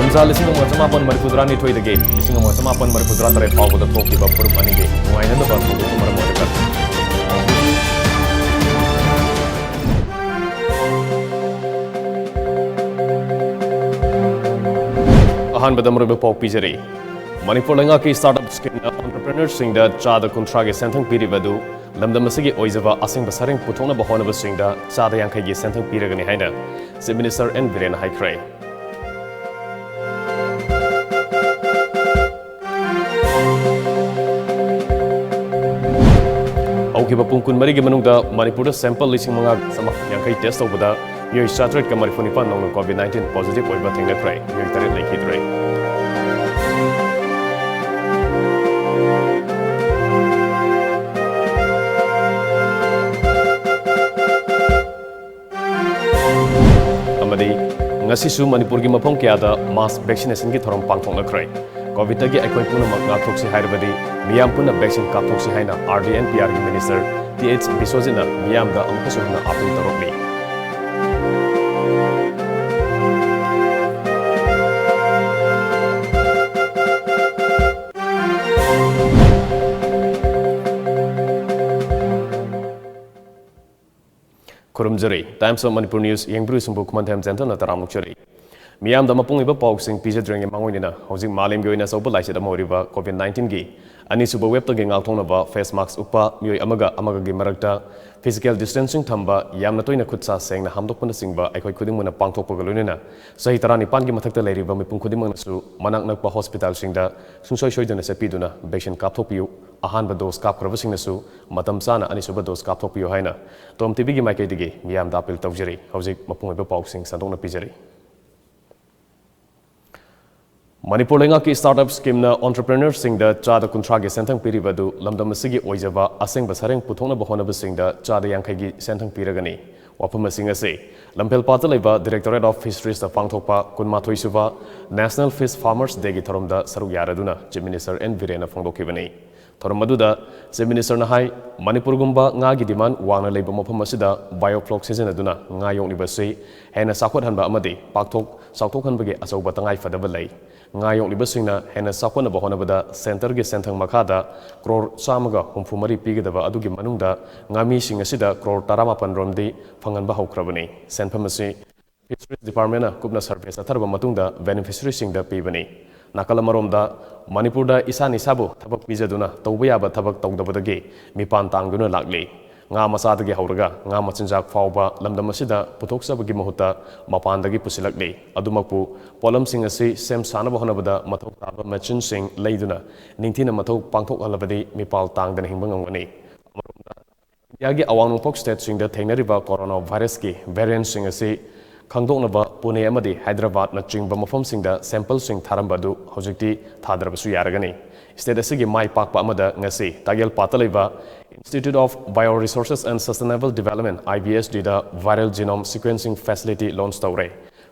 Kunsa lising ng Samapan Maripudra ni Toy the Gate, lising ng Samapan Maripudra tare Pago the Toki Bapur Manige, Muay na ba kung Maramorikat. Ahan badam rubi pok pijari. Manipur lenga ki startup scheme na entrepreneurs sing da cha da kuntra ge sentang piri badu lamdam asigi oizaba asing basaring putona bahona basing da cha da yankai ge sentang piri gani haina Chief Minister N Viren Haikrai. Aukiba pungkun mari ge manungda Manipur sample lising manga sama yankai test obada Yo started kamari funipan nong COVID-19 positive oiba thinga krai yo tarit lai kidrai amadi ngasi su Manipur gi mapong kya da mass vaccination gi thorom pangthong na krai COVID gi akoi puna mak na thoksi hairabadi miyam puna vaccine ka thoksi haina RDNPR gi minister TH Biswajina miyam da amkasu na apil tarokni Kurumjari, Times of Manipur News, Yangbru Sumbu KHUMANTHEM Center na taramukjari. Miyam da mapung iba pausing pijadring mangoinina, housing malim goina sopa laisida moriba COVID-19 gi. Ani suba web tagi ngalthong na ba face mask upa mioi amaga gi marakta physical distancing thamba yamna toina khutsa sengna hamdokpana singba aikoi khuding muna pangthokpa galunina. Sahi tarani pan gi mathakta leiriba mipung khuding mangna su manak nakpa hospital singda sungsoi soiduna sepiduna vaccine kapthokpiu ahan ba dose kap khraba singna su matam sana ani suba dose kapthokpiu haina. TOMTV gi maikai digi miyam da apil tawjari hojik mapung iba pausing sandongna pijari. Manipur lenga ki startup scheme na entrepreneurs sing da cha da kuntra ge sentang piri badu lamdam asigi oijaba aseng basareng puthona bahona basing da cha da yankai gi sentang piragani wapam asing ase lampel pata leba Directorate of Fisheries da pangthokpa kunmathoi suba National Fish Farmers Day gi thorom da saruk yaraduna Chief Minister N Viren phongdokibani thorom maduda Chief Minister na hai Manipur gumba nga gi demand wangna leba mafam asida biofloc season aduna nga yongni basi hena sakhot hanba amadi pakthok sauthok hanbage achauba tangai fadaba lei ngayong libasingna hena sakwana bahona bada center ge sentang makada crore samaga humfumari pigedaba adugi manungda ngami sing asida crore 18 romdi phangan ba haukrabani senphamasi Fisheries Department na kubna service atharba matungda beneficiary singda pibani nakala maromda Manipur da isani sabu thabak pijaduna tawba ba thabak tawdabadagi mipan tangduna lakli nga masadagi hauraga nga machinjak fawba lamdam asida puthoksobagi mahuta mapandagi pusilakli adumakpu polam sing asi sem sanaba honabada mathok taba machine sing leiduna ningthina mathok pangthok halabadi mipal tangdana hingba ngangani amaromda yagi awang pok state sing da thengnariba coronavirus ki variant sing asi khangdoknaba Pune amadi Hyderabad na chingba mafam sing da sample sing tharambadu hojikti thadrabasu yaragani state asigi mai pakpa amada ngasi tagel patalaiba Institute of Bioresources and Sustainable Development IBSD da viral genome sequencing facility launch tawre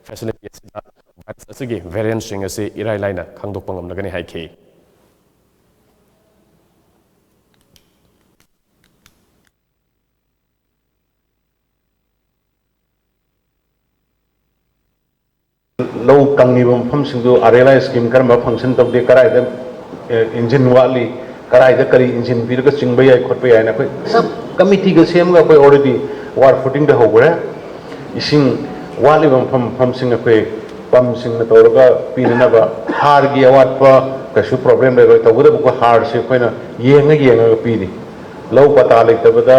facility asida virus asigi variant sing asi irai laina khangdok pangam nagani haiki low kangnibam pham singdu arela scheme karma function tabde karai da engine wali karai da kari engine bir ka chingbai ai khotbai ai na koi sab committee ga sem ga koi already war footing da hogre ising wali bam pham sing koi pam sing na torga pinna ba har gi awat pa kasu problem le to guda ko har se koi na yenga pi di low pata le tabada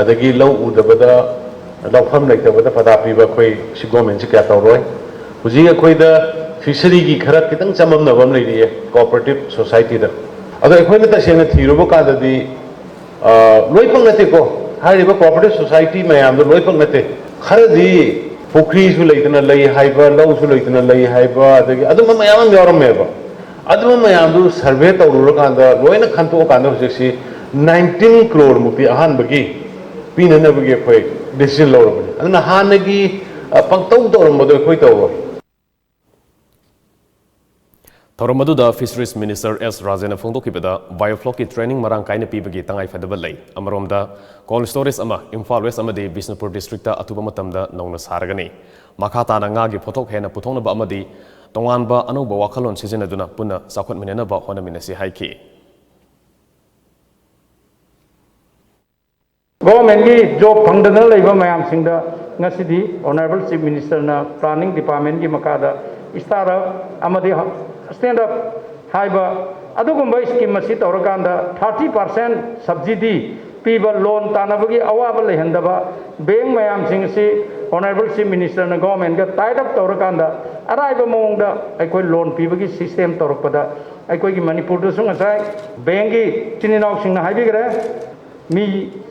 adagi low udabada low pham le tabada pata pi ba koi si government si kya tawroi Uji koi da fishery ki khara kitang chamam na bam lei cooperative society da ado ekhoi na ta sena thiruba ka da di loi pang nate ko hariba cooperative society mayam da loi pang nate khara di pukri su leitana lei haiba law su leitana lei haiba adagi adu mayam yoram meba adu mayam du survey tawru ka da loina khanto ka da hosi 19 crore mukti ahan bagi pina na bagi khoi decision law aduna hanagi pangtau doram bodo khoi taw Thoromaduda Fisheries Minister S. Rajena Phongdokibada biofloc ki training marang kaina pibagi tangai fadaba lei amaromda cold storage ama Imphal West amadi Bisnupur district ta atuba matamda nongna saragani makha tana nga gi photok hena puthongnaba amadi तोंगानबा अनौबा वाखलोन सिजनदुना Pune चाखोटमिननबा होनमिनसी हाइखि government की job फंगदन लेबा मयाम सिंगदा ngасidi honorable chief minister na planning department ki makada startup amadi stand up haiba adugumba scheme asi tawrakanda 30% subsidy piba loan tanabagi awaba lehendaba bank mayam sing si honorable chief minister na government ga tied up tawrakanda araiba mongda aikoi loan pibagi system tawrakpada aikoi ki manipur du sung asai bank ki chininau sing na haibigre mi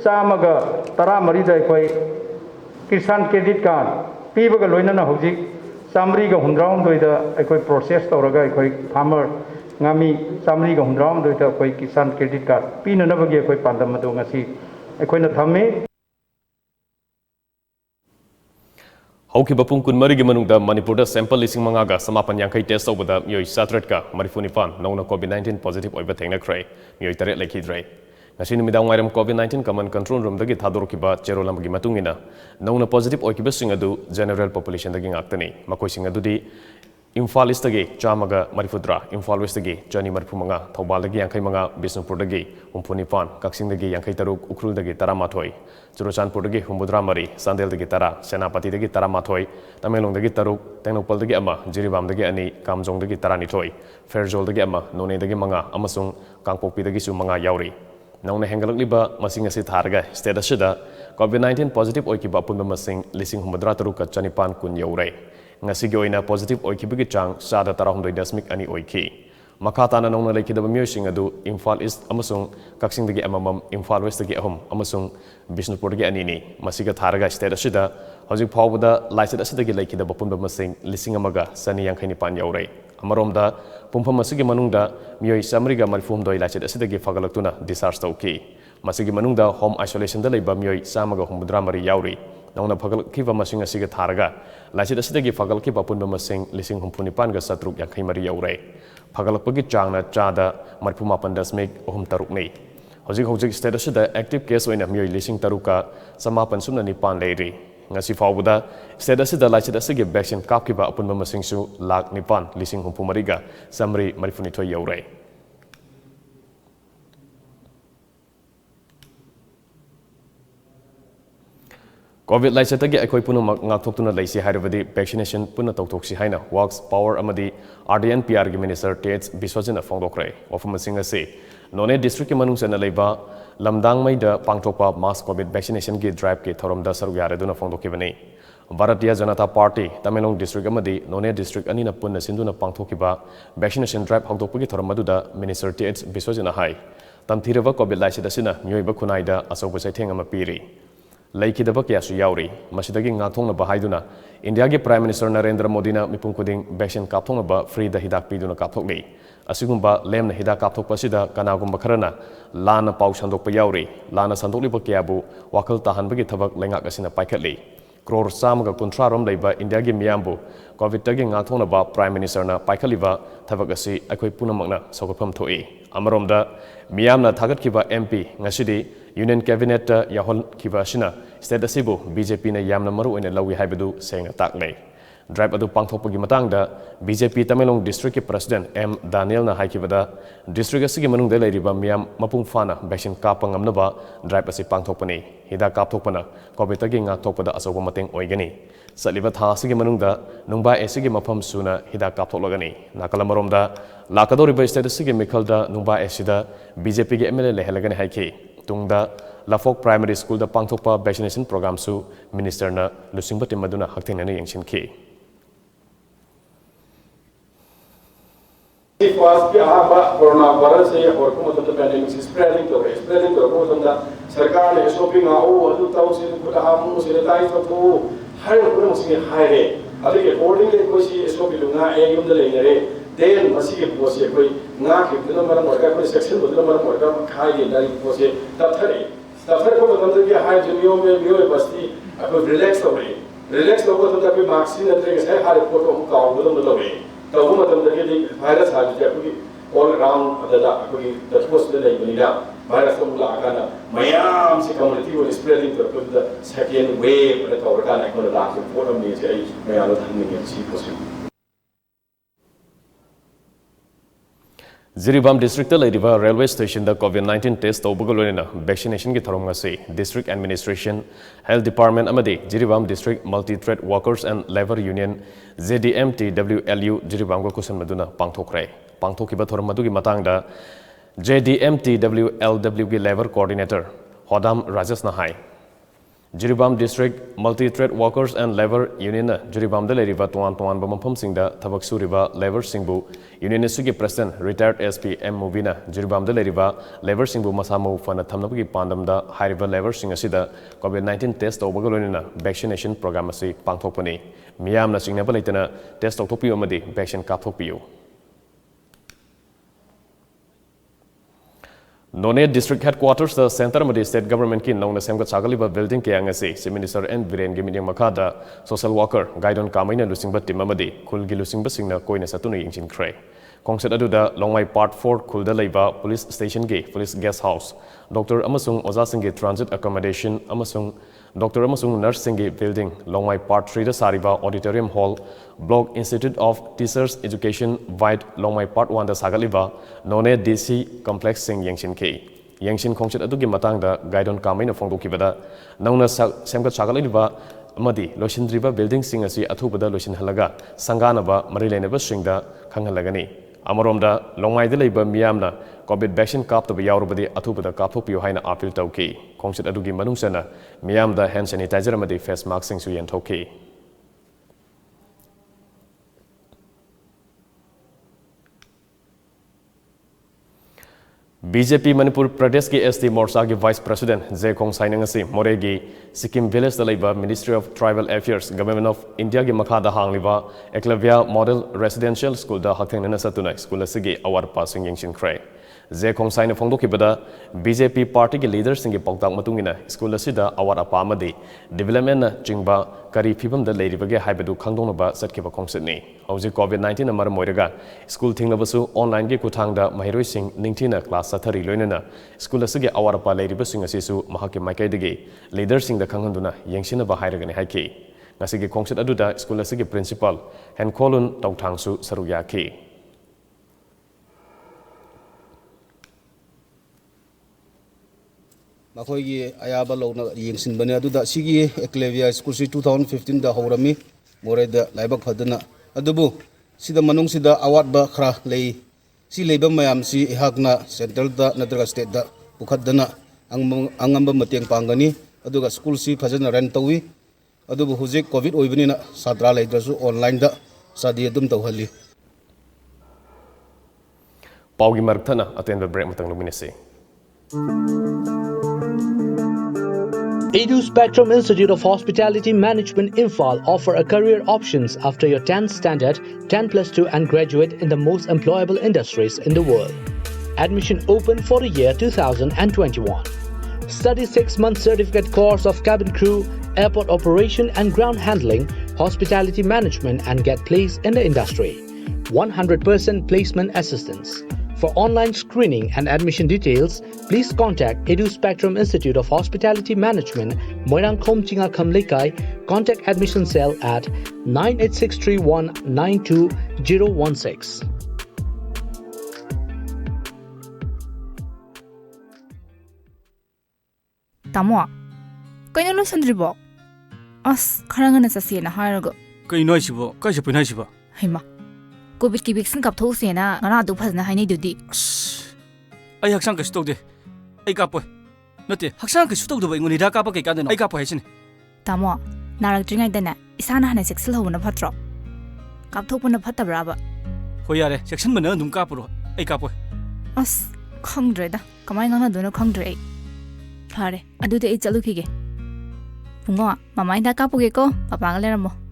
chamaga tara marida aikoi किसान credit card पीबगा लोइनना हौजिक चामरीगा हुंद्राम दोइदा अखोय process तौरगा अखोय farmer गामी चामरीगा हुंद्राम दोइदा अखोय किसान credit card पीननबगी अखोय पांदम मदो ngasi अखोयना थम्मे हौखिबा पुंग कुनमरिगी मनुंगदा मणिपुरदा sample लिसिंग मंगागा समापन यांखै test तौबदा मियोय 7 का मरिफुनिपान नौना कोविड-19 positive ओइबा थेंगनाख्रै मियोय 3 लेखिद्रै ngasi numidang wairam covid-19 command control room dagi thadorkiba cherolam gi matungina nongna positive oikiba sing adu general population dagi ngaktani makoi sing adu di Imphal East dagi chamaga marifudra Imphal West dagi jani marifumanga Thobal dagi yankai manga Bisnupur dagi umpunipan Kaksing dagi yankai taruk Ukrul dagi taramathoi Churachandpur dagi humbudra mari Sandel dagi tara Senapati dagi taramathoi Tamelong dagi taruk Tengnopal dagi ama Jiribam dagi ani Kamjong dagi taranithoi Fairjol dagi ama None dagi manga amasung Kangpokpi dagi su manga yauri नौना हेंगलकलिबा मसिंग असि थारगा state असदा कोविड-19 positive ओइकिबा पुनबा मसिंग लिसिंग हुमद्रा तरुक चनिपान कुन यौरै ngasiगी ओइना positive ओइकिबगी चांग सादा 13.2 ओइखि मखाताना नौना लेखिदबा मियोसिंग अदु Imphal east अमसुंग कक्सिंगदगी अममम Imphal वेस्टदगी अहम अमसुंग बिष्णुपुरदगी Anini मसिगा थारगा state असदा हजिक फावबदा lysate असदगी लेखिदबा पुनबा मसिंग लिसिंग अमगा Sunny यांखैनि पान यौरै अमरोमदा पुंफम मसिगी मनुंगदा मियोय समरिगा मरफुमदोय lysate असदगी फगलक्तुना discharge तौखि मसिगी मनुंगदा home isolation दा लेबा मियोय सामगा हुमद्रा मरि याउरि नौना फगलखिबा मसिंग असिगा थारगा लाइसेट असदगी फगलखिबा पुनबा मसिंग लिसिंग हुमफुनिपान गा सत्रुक यांखै मरि यौरै फगलपगी चांगना चादा मरफुमापन दशमिक अहम तरुकनै हजिक हजिक स्टेट असदा एक्टिव केस ओइना मियोय लिसिंग तरुका समापन Sumana निपान लेरि ngasi fawbuda state asida laichet asigi vaccine kapkiba apunba masingsu lak nipan lising humpumariga samri marifunithoi yaurai covid laichetagi akoi punu ngakthokuna laisi hairabadi vaccination punna tawthoksi haina works power amadi RDNPR gi minister TH Biswajana fongdokrai ofuma singase none district ki manungsana leiba lamdang maida pangthokpa mass covid vaccination ki drive ki thoramda saru yareduna fongdokibani Bharatiya Janata Party Tamelong district amadi none district anina punna sinduna pangthokiba vaccination drive hongdokpagi thoramadуда minister TH Biswajana hai tamthirava covid laichet asina myoiba khunaida asoba saitheng ama piri Laikidaba kyasu yauri masidagi ngathongna bahaiduna India gi Prime Minister Narendra Modi na mipum kuding vaccine kapthongna ba free da hidak piduna kapthokni asigumba lemna hidak kapthokpa sida kanagumba kharana lana pau sandokpa yauri lana sandokliba kyabu wakal tahanbagi thabak lengak asina paikhatli crore samga kuntra rom leiba India gi miyambu covid tagi ngathongna ba Prime Minister na paikhaliba thabak asi akoi punamakna sogapham thoi amaromda miyamna thagatkiba MP ngasidi Union Cabinet Yahol Kivashina State Asibu BJP na yamna maru oina lawi haibadu senga takle drive adu pangthokpagi matangda BJP Tamelong District ki President M Daniel na haikibada district asigi manungda leiriba miyam mapung fana vaccine kapang ngamnaba drive asi pangthokpani hida kapthokpana covid tagi ngakthokpada asoba mateng oigani saliba tha asigi manungda nungba asigi mafam suna hida kapthoklagani nakalamaromda lakadoriba state asigi mikhalda nungba asida BJP gi MLA lehelagani haiki tungda Lafok Primary School da pangthokpa vaccination program su minister na lusingba timaduna hakthengna yengsinki First ki ahaba coronavirus se or kuma to pandemic spreading to kuma to sarkar ne shopping a o adu tau se kuda hamu se tai to har kuma se haire adu ke boarding le ko si shopping lunga e yum de le ne then masi ke ko se koi nga ke dina mara morga ko section bodla mara morga khai de dai ko se tafare ko to ke hai junior me mio basti apo relax to ko to ke vaccine atre ke sai har ko to ka o bodla to be तो वो मतलब कि ये virus आ जाए क्योंकि all around अददा क्योंकि दसपोस ले नहीं बनीला वायरस को मुला आका ना मयाम से कम्युनिटी वो स्प्रेडिंग तो क्योंकि द सेकेंड वेव अददा और का ना को लाख फोटो में से मयाम धन में सी possible Jiribam district ladiva railway station the COVID-19 test tawbagaloina vaccination ki tharong ngasi district administration health department amadi Jiribam district multi trade workers and labor union JDMTWLU Jiribam ko kusan maduna pangthokre pangthokiba thoram madugi matangda JDMTWLW ki labor coordinator Hodam Rajas Nahai Jiribam district multi trade workers and labor union Jiribam de leriva tuan bampham singda thabak suriba labor singbu union sugi president retired SP M Movina Jiribam de leriva labor singbu masamu fana thamnabagi pandamda hairiba labor sing asida COVID-19 test tawbagalonina vaccination program asi pangthokpani miyamna singnaba leitana test tawthokpiu amadi vaccine kapthokpiu None district headquarters the center of the state government ki nong na semga chagaliba building ke angasi si minister N Viren gi minyang makada social worker guidon kamaina lusingba team amadi khul gi lusingba singna koina satuna yingchin khre kongset aduda longmai part 4 khulda leiba police station gi police guest house doctor amasung oza singi transit accommodation amasung Dr. Amasung Nurse Singi Building, Longmai Part 3 Sariba Auditorium Hall, Block Institute of Teachers Education, Vide Longmai Part 1 Sagaliba, None DC Complex Sing Yangshin K. Yangshin Kongshet Adugi Matang the Guidon Kamina Fongo Kibada, Nona Semka Sagaliba, Amadi, Loshindriba Building Sing Asi Atubada Loshin Halaga, Sanganaba, Marileneba Singda, Kangalagani. Amaromda, Longmai de Labor Miamna, COVID vaccine kap to be Yaurubadi Atubada Kapopi Haina Apil Toki, Kongset Adugi Manusana, Miam the hand sanitizer Amadi face mask sing Suyan Toki. BJP Manipur Pradesh ki ST Morsa ki Vice President Ze Kong Sainangasi Moregi Sikkim Village the Labor Ministry of Tribal Affairs Government of India ki Makhada Hangliba Eklavya Model Residential School da Haktengna Satuna School asigi award passing yingshin kray Ze Kong Saina Fongdokibada BJP party ki leaders singi poktak matungina school asida award apamadi development na jingba kari phibam da leiribage haibadu khangdonaba satkiba kongsetni hauji COVID-19 amar moiraga school thinglabasu online gi kuthangda mahiroi sing ningthina class sathari loinana school asigi award apa leiriba sing asisu mahaki maikaidagi leaders sing da khanghanduna yengsina ba hairagani haiki ngasigi kongset aduda school asigi principal hen kolun tawthangsu saruyaki Makoigi ayaba lawna yengsin bani aduda sigi Eclavia School 2015 da hawrami more da laibak phadana adubu sida manung sida award ba khra lei si leiba mayam si ihakna central da nadraga state da pukhadana angamba mateng pangani aduga school si phajana ran tawi adubu hujik covid oibani na sadra leidrasu online da sadi adum tawhali Paugi marthana atenba break matang luminesi EDU Spectrum Institute of Hospitality Management Imphal offer a career options after your 10th standard, 10+2 and graduate in the most employable industries in the world. Admission open for the year 2021. Study 6-month certificate course of cabin crew, airport operation and ground handling, hospitality management and get placed in the industry. 100% placement assistance. For online screening and admission details, please contact Edu Spectrum Institute of Hospitality Management, Moirang Khom Chinga Khamlekai. Contact admission cell at 986319216. Tamo, kayo lo sandribo? As karangan sa siya na harago. Kayo na siya ba? Kayo siya pinay siya ba? Hima. COVID ki vaccine kap thok se na ngara du phas na hai nei du di Ay haksang ka stog de ay kapoy nate haksang ka stog de ba ngoni da ka pa kay ka de ay kapoy hasin tamo narak jingai dana isana hana sexual ho na phatro kap thok na phatta bra ba ho yare section mana dum ka puro ay kapoy as khangdre da kamai ngana du no khangdre phare adu de chalu khige pungo mamai da ka puge ko papa ga leramo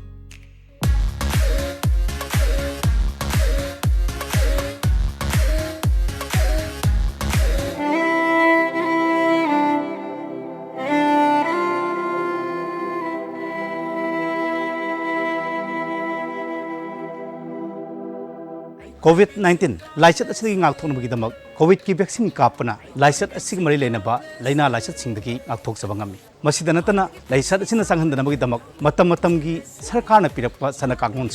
COVID-19 लाइसत असि ngakthonabagidamak COVID ki vaccine kapana लाइसत असि mari lenaba laina लाइसत singdagi ngakthoksabangami masida natana लाइसत asina sanghandanabagidamak matam matamgi sarkarna pirakpa sana kangon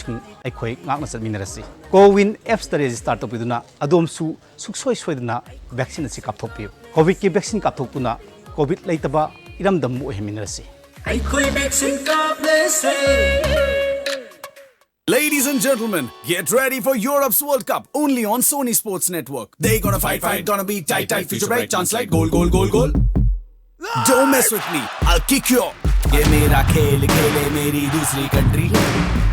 aikhoi ngakna satminarasi Cowin apps ta register topiduna adomsu suksoi soidana vaccine asi kapthokpiu COVID ki vaccine kapthokpuna COVID laitaba iramdam oheminarasi aikhoi vaccine kaplese. Ladies and gentlemen, get ready for Europe's World Cup only on Sony Sports Network. They gonna fight, gonna be tight, future bright, chance like goal. Don't mess with me, I'll kick you. Ye mera khel khele meri dusri country.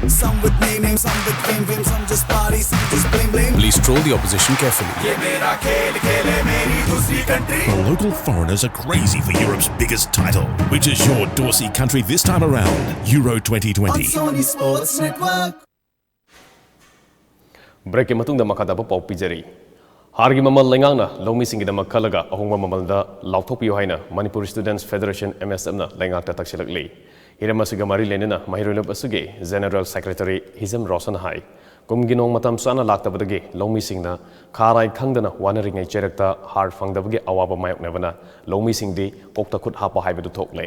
Some with name, some with fame, some just party, some just blame. Please troll the opposition carefully. Ye mera khel khele meri dusri country. The local foreigners are crazy for Europe's biggest title, which is your Dorsey country this time around, Euro 2020. On Sony Sports Network. Break ke matungda makadaba pau pijari. Hargi mamal lengangna lomi singida makalaga ahongma mamalda lauthopiyo haina Manipuri Students Federation MSM na lengak ta taksilakli. Hiramasiga mari lenena mahirulab asuge General Secretary Hizam Rosan hai. Kumginong matam sana laktabadage lomi singna kharai khangdana wanaringai cherakta har fangdabage awaba mayok nevana lomi singdi kokta khut hapa haibadu thokle.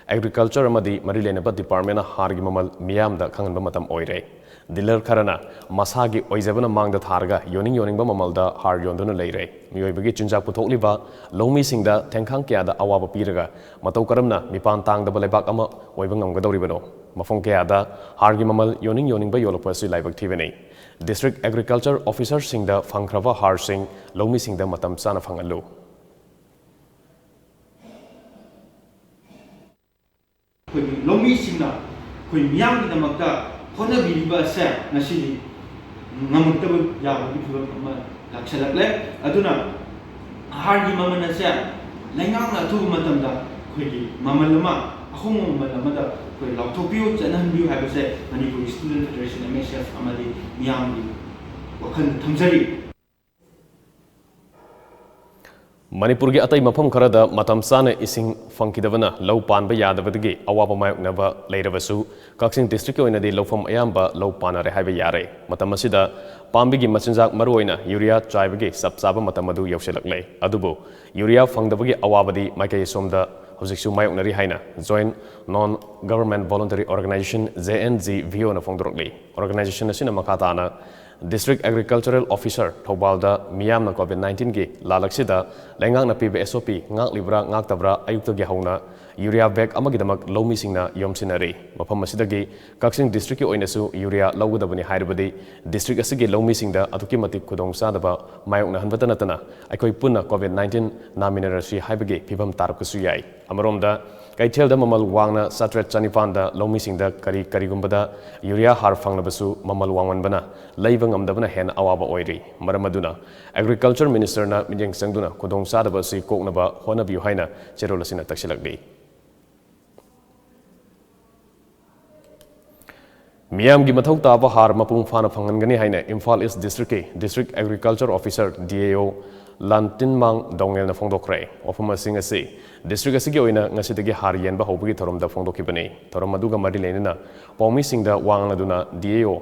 Agriculture amadi mari lenaba department na hargi mamal miyamda khanganba matam oire. Dealer karana masagi oizabana mangda tharga yoning ba mamalda har yonduna leire miyoibagi chunjak puthokliba lomi singda tengkhang kya da awaba piraga matau karamna mipan tangda balebak ama oibang ngamgadoribano mafong kya da hargi mamal yoning ba yolopasi laibak thibeni District Agriculture Officer singda fangkrava har sing lomi singda matam sana fangalu lomi singna koi miyam ki damakta khona biriba se nasili ngamuktabu yabagi phibam ama laksalakle aduna hargi mamana se lengang na thu matamda khoigi mamalama ahum mamalama da koi lauthopiu chanhanbiu habase Manipuri Student Federation MSF amadi miyamgi wakhan thamjari Manipur gi atai mafam kharada matam sana ising fangkidabana lau panba yadabadagi awaba mayoknaba leirabasu Kaksin district oinadi lofam ayamba lau panare haiba yare matam asida pambigi machinjak maruoina urea chaibagi sapsaba matam adu yauselakle adubu urea fangdabagi awabadi maikai somda hojiksu mayoknari haina joint non government voluntary organization JNGVO na fongdrokli organization asina makatana District Agricultural Officer Thobalda Miyamna COVID-19 gi lalaksida lengang na pibe SOP ngak libra ngak tabra ayukta gi hauna urea bag amagidamak lomi singna yomsinari mafam asidagi Kaksin district ki oinasu urea lawudabani hairabadi district asigi lomi singda atuki matik khudong sadaba mayokna hanbatana tana aikoi punna COVID-19 naminarasi haibagi phibam tarkusu yai amaromda Kaithel da mamal wangna satret chanipanda lomi singda karigumbada urea har fangnabasu mamal wangwan bana laibang amdabana hen awaba oiri maramaduna agriculture minister na mijeng sangduna khodong sadaba si koknaba honabiu haina cherolasina taksilakbi Miyam gi mathau taba har mapung fana phangangani haina Imphal East District Agriculture Officer DAO Lantin Mang Dongel na fongdokre ofama singa si district asigi oina ngasidagi har yenba hobagi thorom da fongdokibani thorom aduga mari lenina pawmi singda wangna duna DAO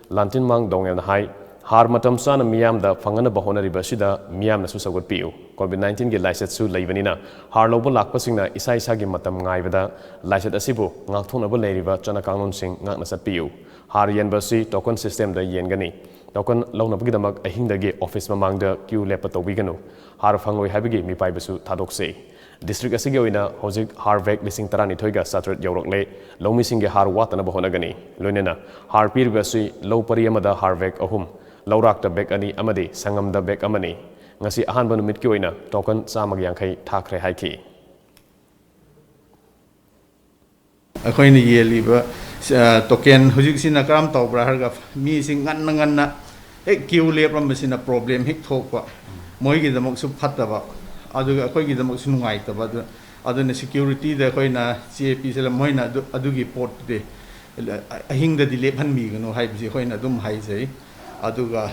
Lantin Mang Dongel na hai har matam sana miyam da fangana bahona ribasida miyam na susagot piu COVID-19 gi license su leibanina har lobo lakpa singna isa gi matam ngaibada license asibu ngakthonaba leiriba chana kanun sing ngakna satpiu har yenba si token system da yengani Token launabgidamak ahingdagi office mamangda queue lepa tobiganu har fangoi habigi mipaibasu thadokse district asigi oina hojik harvek lising tarani thoiga satret yorokle lomi singge har watana bahonagani loinena har pirbasi low pariyamada harvek ahum laurakta bek ani amadi sangamda bek amani ngasi ahanba numit ki oina token samag yankhai thakre haiki akoini yeliba token hujik sina karam tawbra harga mi sing ngan ek kiu lepram sina problem hik thokwa moi gi damok su phataba adu akoi gi damok su ngai taba adu na security da koina CAP sela moina adu gi port de ahing da dile phan mi gano hai bi koina dum hai sei adu ga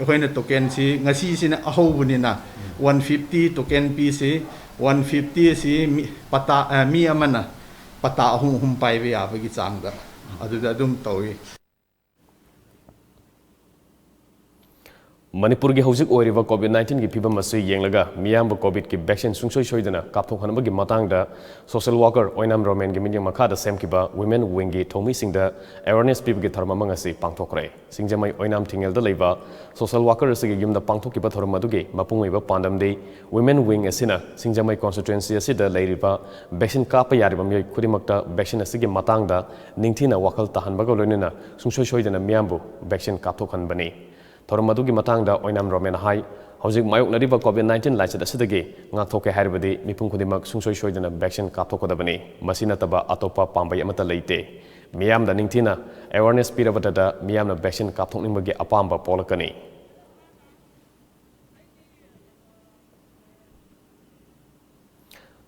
koina token si ngasi sina ahobuni na 150 token pi si 150 si pata mi amana pata hum pai be ya bagi changda adu da dum tawi Manipur ki hojik oiriba COVID-19 ki phibam asi yenglaga miyam COVID ki vaccine sungsoi soidana kapthok hanba ki matangda social worker oinam romen ki minyang makha da semkiba women wing ki thomi singda awareness pib ki tharma mangasi pangthokre singjamai oinam thingel da leiba social worker asigi yumda pangthokiba tharma dugi mapungweba pandamde women wing asina singjamai constituency asida leiriba vaccine kapa yariba myoi khudimakta vaccine asigi matangda ningthina wakal tahanba loinena sungsoi soidana miyambu vaccine kapthok hanbani Thormadugi matangda oinam romen hai hojik mayok nariba COVID-19 laichat asidagi ngakhoke hairibadi mipung khudimak sungsoi soidana vaccine kapthokodabani masina taba atopa pambai amata leite miyam da ningthina awareness pirabada miyam na vaccine kapthokningbagi apamba polakani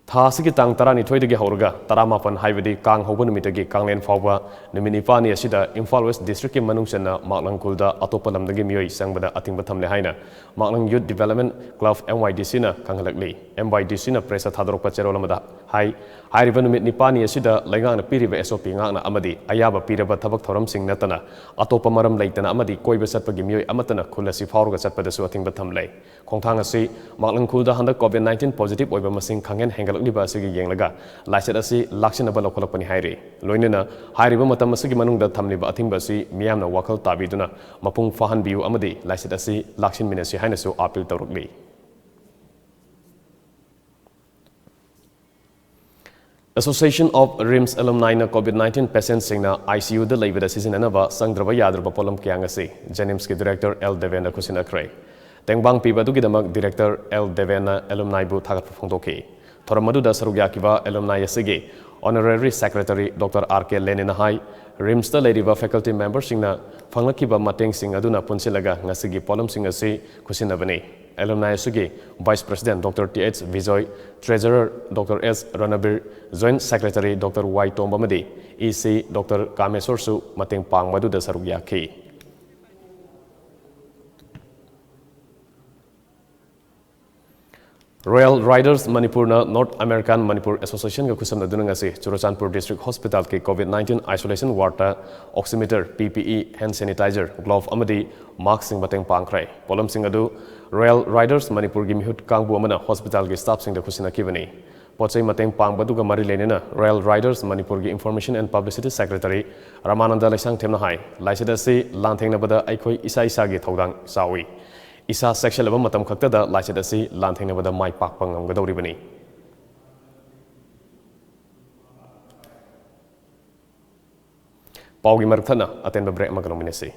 Thasiki tang tarani thoidagi haurga taramapan haibadi kang hoba numitagi kanglen fawba numini pani asida Imphal West District ki manungchana Maklang Kulda atopa lamdagi miyoi sangbada atingba thamle haina Maklang Youth Development Club MYDC na kanghalakli MYDC na presa thadorokpa cherolamada hai hairiba numit nipani asida laingang na piriba SOP ngakna amadi ayaba piraba thabak thoram sing natana atopa maram leitana amadi koiba satpagi miyoi amatana khulasi fawrga satpada su atingba thamle khongthang asi Maklang Kulda handa COVID-19 positive oiba masing khangen hengal liba asigi yenglaga laichat asi laksinaba lokolapani hairi loinena hairiba matam asigi manungda thamliba athingba asi miyamna wakal tabiduna mapung fahan biu amadi laichat asi laksin minasi hainasu appeal tawrukli Association of RIMS alumni na COVID-19 patients singna ICU da leibada sisinanaba sangdraba yadraba polam kyangasi Jenims ki director L Devena kusina kray tengbang pibadu gidamak director L Devena alumni bu thagat phongtoki Thoramadu Sarugyakiva alumni Yasigi, Honorary Secretary Dr. R.K. Leninahai, Rimsta Ladiva faculty members Singna, Fangakiba Mateng Sing Aduna Punsilaga, Nasigi Polum Singasi, Kusinabani, Alumni Sugi, Vice President Dr. T.H. Vizoy, Treasurer Dr. S. Ranabir, Joint Secretary Dr. Y. Tombamadi, EC Dr. Kamesorsu, Mateng Pang Madu Sarugyaki. Royal Riders Manipur na North American Manipur Association ga kusam na dunangasi Churachandpur District Hospital ke COVID-19 isolation ward ta oximeter PPE hand sanitizer glove amadi mask sing bateng pangkrai polam sing adu Royal Riders Manipur gi mihut kangbu amana hospital ge staff sing da kusina kibani pochai mateng pangba du ga mari lenena Royal Riders Manipur gi Information and Publicity Secretary Ramananda Laisang themna hai laisida si lanthengna bada aikhoi isa isa gi thodang sawi Isa section level matam khakta da laichat asi lanthengna bada mai pak pangam gadoribani Paugi marthana atenba break magalominasi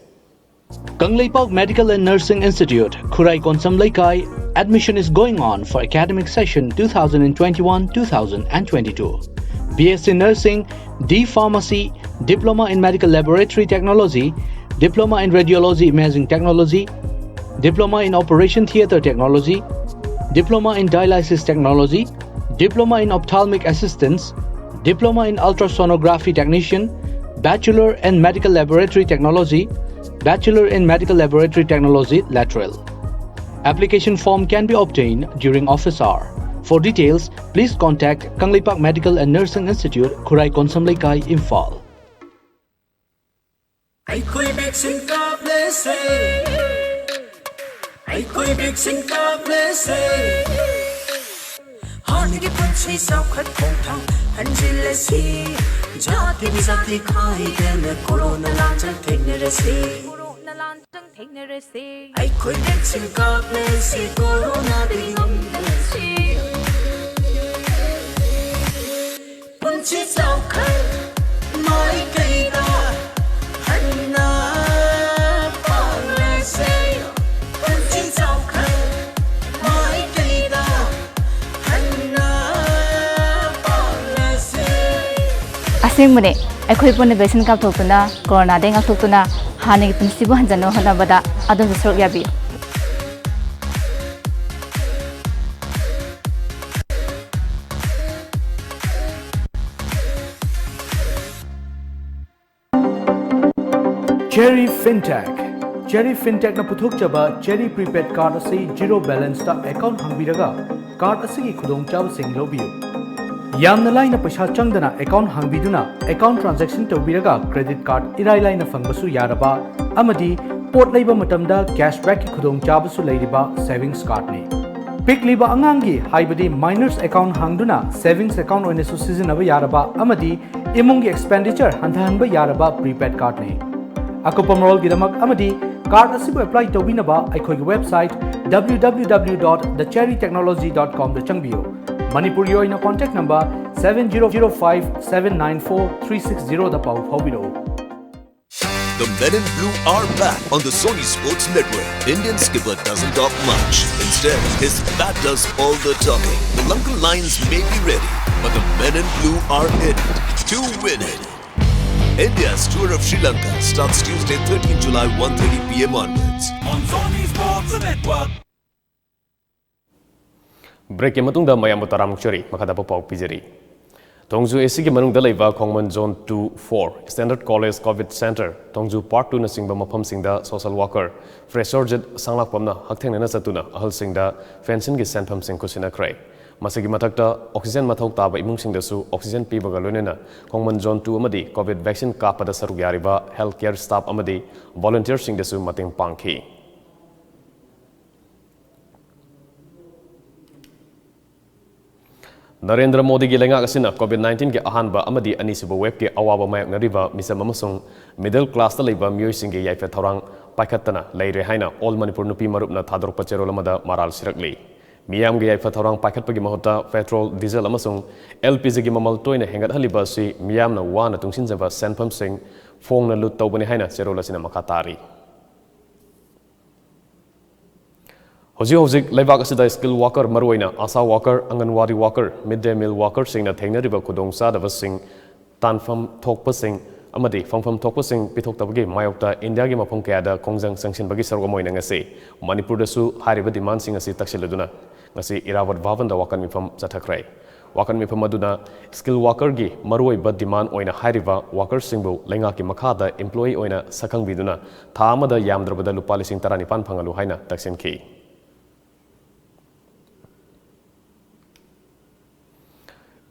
Kangleipak Medical and Nursing Institute, Khurai Konsam Laikai, admission is going on for academic session 2021-2022. BSc Nursing, D Pharmacy, Diploma in Medical Laboratory Technology, Diploma in Radiology Imaging Technology, Diploma in Operation Theatre Technology, Diploma in Dialysis Technology, Diploma in Ophthalmic Assistance, Diploma in Ultrasonography Technician, Bachelor in Medical Laboratory Technology, Bachelor in Medical Laboratory Technology lateral. Application form can be obtained during office hour. For details, please contact Kangleipak Medical and Nursing Institute, Khurai Konsam Laikai, Imphal. I could be sing up, let's say. Honey, the punchy so cut home, and jealousy. Jati Bizati Kai, then the Corona Lantern take the receipt. I could be sing up, let's say, Corona being on the sea. Punchy so cut, my gator, Hanna, let's say. Asingmune akhoi pon vaccine kap thokuna corona de ngak thokuna hani punsibu hanjano hanabada adu sorok yabi Cherry Fintech na puthok chaba Cherry prepaid card asi zero balance ta account hangbiraga card asi ki khudong chaw sing lobiu Yamna laina paisa changdana account hangbiduna account transaction tawbiraga credit card irai laina fangbasu yaraba amadi पोट लेबा मतमदा cashback की खुदोंग चाबसु लेरिबा savings card ने पिकलिबा अंगांगी हाइबदी miners account हांगदुना savings account ओइनेसु सिजनबा यारबा अमदी इमुंगी expenditure हंथहनबा यारबा prepaid card ने अकुपमरोल गिदमक अमदी card असिबु apply तौबिनबा अखोई website www.thecherrytechnology.com दा चंगबियो Manipuri oina contact number 7005794360 दा पाउ फाउबिरो The men in blue are back on the Sony Sports Network. Indian skipper doesn't talk much. Instead, his bat does all the talking. The Lanka Lions may be ready, but the men in blue are in it to win it. India's tour of Sri Lanka starts Tuesday, 13 July, 1:30 p.m. onwards. On Sony Sports Network. Break ke matungda mayam taram chori makada pau pijeri. Tongju AC ki manung dalai ba Khongman Zone 2-4 Standard College COVID Center Tongju Part 2 na singba mafam singda social worker fresher jet sanglak pamna haktheng na satuna ahal singda fencing gi senpham sing kusina krai masigi mathakta oxygen mathau taba imung singda su oxygen pi baga loinena Khongman Zone 2 amadi COVID vaccine ka pada saruk yariba healthcare staff amadi volunteer singda su mating pangki Narendra Modi ki lenga asina COVID-19 ki ahanba amadi anisiba web ki awaba mayak nariba misam amasung middle class ta leiba miyoi singi yaife thorang paikhattana leire haina all Manipur nupi marupna thadrokpa cherolamada maral sirakli miyam gi yaife thorang paikhatpagi mahota petrol diesel amasung LPG gi mamal toina hengat haliba si miyamna wana tungsinjaba senpham sing phongna lut tawbani haina cherolasina makatari Hojik leibak asida skill worker maruina asa worker anganwadi worker midday meal worker singna thengnariba khudong sadaba sing tanfam thokpa sing amadi famfam thokpa sing pithoktabagi mayokta India gi mafam kayada kongjang sanction bagi sargomoina ngase Manipur da su hariba demand sing asi takseladuna ngasi irawat bhavan da wakan mifam chathakrai wakan mifam aduna skill worker gi maroi ba demand oina hariba worker singbu lenga ki makhada employee oina sakhang biduna thamada yamdrabada lupa lising 19 phangalu haina taksin ki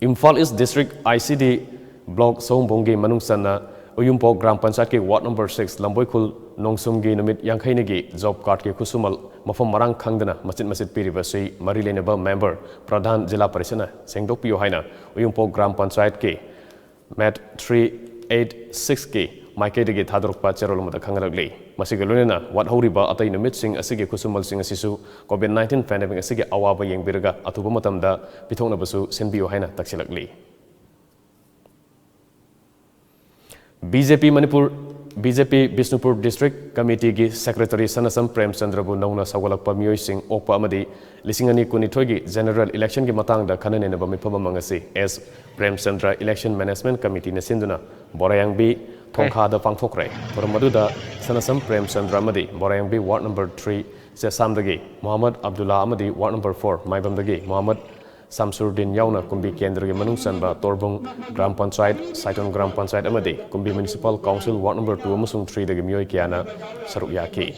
Imphal East District ICD Block Songbonggi Manungsana Uyumpo Gram Panchayat ki Ward number 6 Lamboikhul Nongsumgi Numit Yankhainigi Job Card ki Kusumal Mafam Marang Khangdana Masit Piribasi Marilenaba Member Pradhan Jila Parishana Sengdokpiyo Haina Uyumpo Gram Panchayat ki Mat 386 ki Maikaidagi Thadrokpa Cherolumada Khangalagli Masigalunena Wat Horiba Atai Numit Sing Asigi Kusumal Sing Asisu COVID-19 pandemic Asigi Awaba Yengbiraga Atuba Matamda Pitona Basu Senbio Haina Taksilagli BJP Bisnupur District Committee ki Secretary Sanasam Prem Chandrabu Nauna Sawalakpa Miyoi Sing Okpa Amadi Lisingani Kunithogi General Election ki Matangda Khananena Bamipama Mangasi as Prem Chandra Election Management Committee na Sinduna Borayang B Thongkha da Pangthokrai Maduda Sanasam Prem Chandra Amadi Borayang B Ward number 3 Sesamdagi Muhammad Abdullah Amadi Ward number 4 Maibamdagi Muhammad Samsurdin Yauna Kumbi Kendra Manung Sanba Torbung Gram Panchayat Saiton Gram Panchayat Amadi Kumbi Municipal Council Ward number 2 amasung 3 dagi Miyoi Kiana Saruk Yaki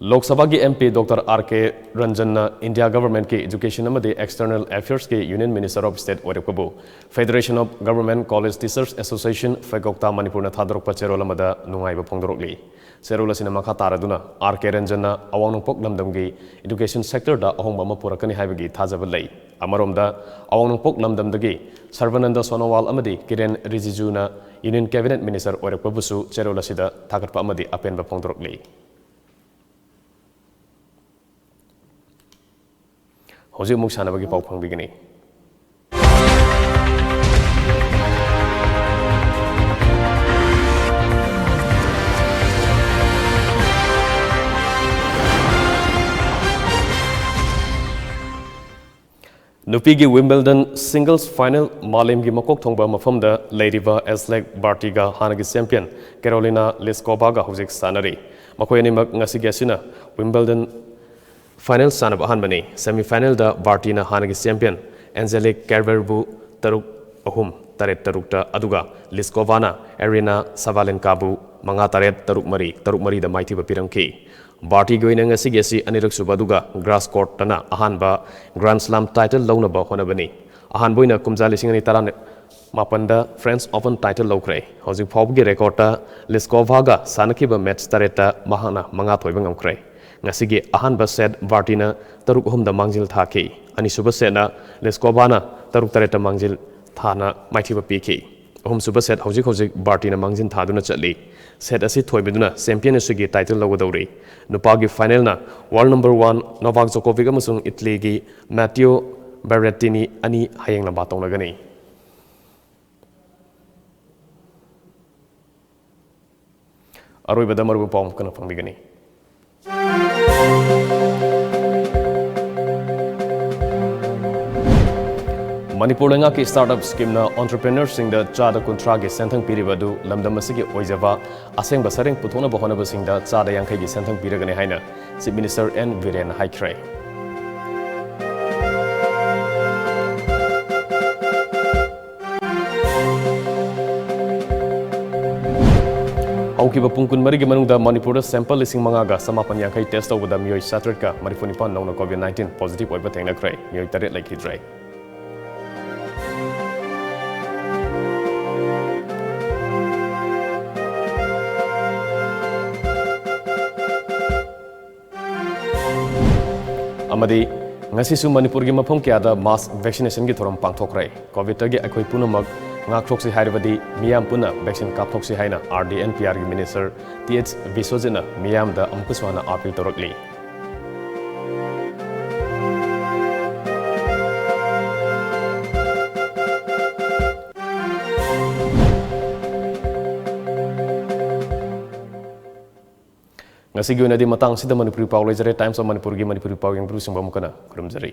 Lok Sabha ki MP Dr. R.K. Ranjan India Government ki Education amadi External Affairs ki Union Minister of State Orekabu Federation of Government College Teachers Association Fegokta Manipur na Thadrokpa Cherolamada Nungaiba Phongdorokli Serola Sina Makataraduna R.K. Ranjan Awangpok Lamdamgi Education Sector da Ahongba Mapurakani Haibagi Thajabal Amaromda Awangpok Lamdamdagi Sarvananda Sonowal amadi Kiren Rijiju na Union Cabinet Minister Orekabusu Cherola Sida Thagatpa amadi Apenba Phongdorokli Hojik muk sana bagi pau phang bigini Nupi gi Wimbledon singles final malim gi makok thongba mafamda leiriba Eslek Bartiga hanagi champion Carolina Pliskova ga hojik sanari makoyani mak ngasi gasina Wimbledon Final sanab ahanbani semi-final da Bartina hanagi champion Angelique Kerberbu taruk ahum taret tarukta aduga Pliskova na Arina Sabalenka bu manga taret taruk mari da maithiba piramki Barty goina ngasigi asi anirak subaduga grass court tana ahanba Grand Slam title launaba honabani. Ahan boina kumza lising ani taran mapanda French Open title laukre. Hojik phobgi recordta Liskovaga sanakiba match tareta mahana manga thoiba ngamkre. Ngasigi ahanba set Bartina taruk humda mangjil thaki. Ani suba sena Liskovana taruk tareta mangjil thana maithiba piki. Suba set hojik Bartina mangjin thaduna chatli. Set asi thoibiduna champion asigi title lawadawri. Nupagi final na world number 1 Novak Djokovic amasung Italy gi Matteo Berrettini ani hayang lamba tongnagani. Aroibada marubu pawm kana pangbigani. Manipur nga ki startup scheme na entrepreneurs sing da chada kuntra gi senthang piribadu lamdam asigi oijaba aseng basareng puthona bahona basing da chada yankai gi senthang piragani haina Chief Minister N Viren haikre. Haukiba pungkun marigi manungda Manipur sample lising mangaga samapan yankai test over da miyoi satrika marifunipan nauna COVID-19 positive oiba tengna krai miyoi taret like hidrai. Amadi ngasisu Manipur gi mafam kya mass vaccination gi thoram pangthokrai covid gi akhoi punamak ngakthoksi hairibadi miyam puna vaccine kapthoksi haina RDNPR gi minister TH Viswajana miyam da amkuswana appeal torakli Ngasigi unadi matang sida Manipuri Pau lejare Times of Manipur gi Manipuri Pau yang terus sembam kana kurumjari.